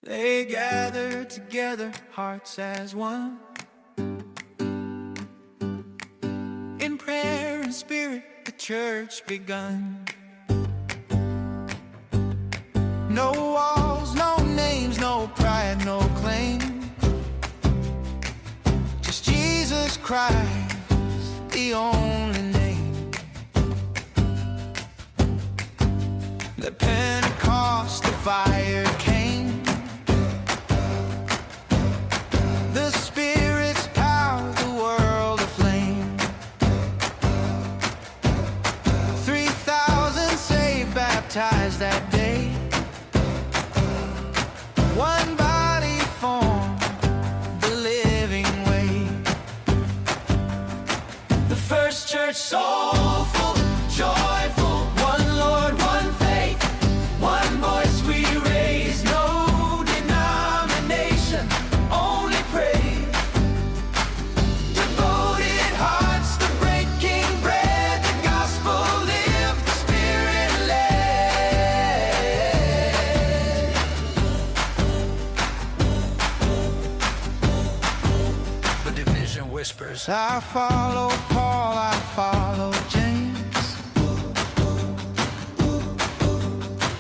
They gather together, hearts as one, in prayer and spirit, the church begun. No walls, no names, no pride, no claim, just Jesus Christ, the only name. The Pentecost, the fire came, the Spirit's power, the world aflame. 3,000 saved, baptized that day. One body formed, the living way. The first church, soulful, joyful, one Lord, one faith, one voice we raise, no denomination, only praise. Devoted hearts, the breaking bread, the gospel lived, the Spirit led. The division whispers, I follow Paul, I follow James.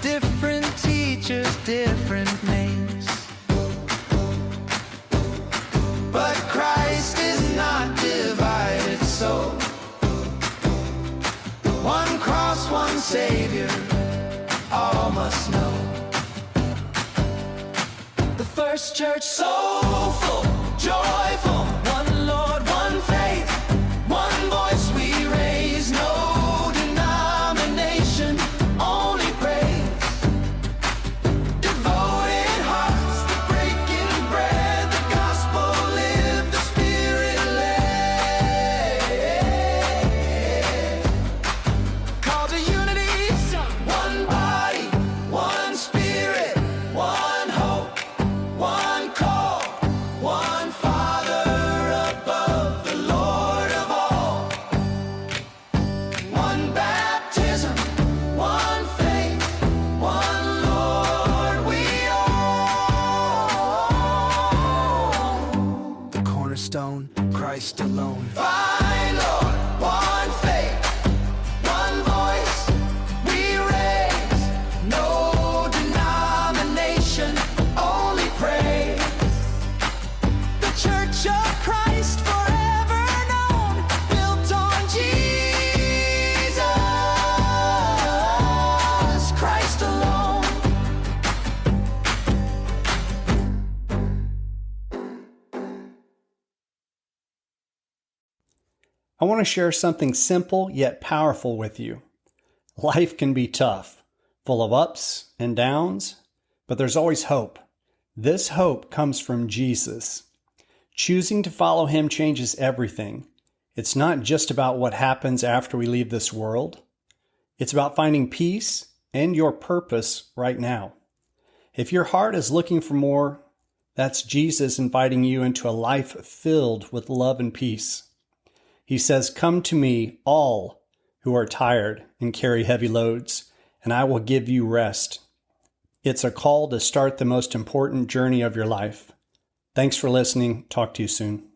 Different teachers, different names, but Christ is not divided so. One cross, one Savior, all must know. The first church, soulful, joyful, one Lord, one faith, one voice we raise, no denomination, only praise. Devoted hearts, the breaking bread, the gospel lived, the Spirit led. Call to unity, one body, one Spirit, one hope, one call, one Father above, the Lord of all. One baptism, one faith, one Lord, we all. The cornerstone, Christ alone. Fine Lord, one faith, one voice we raise, no denomination, only praise. The Church of Christ forever known, built on Jesus Christ alone. I want to share something simple yet powerful with you. Life can be tough, full of ups and downs, but there's always hope. This hope comes from Jesus. Choosing to follow him changes everything. It's not just about what happens after we leave this world. It's about finding peace and your purpose right now. If your heart is looking for more, that's Jesus inviting you into a life filled with love and peace. He says, "Come to me, all who are tired and carry heavy loads, and I will give you rest." It's a call to start the most important journey of your life. Thanks for listening. Talk to you soon.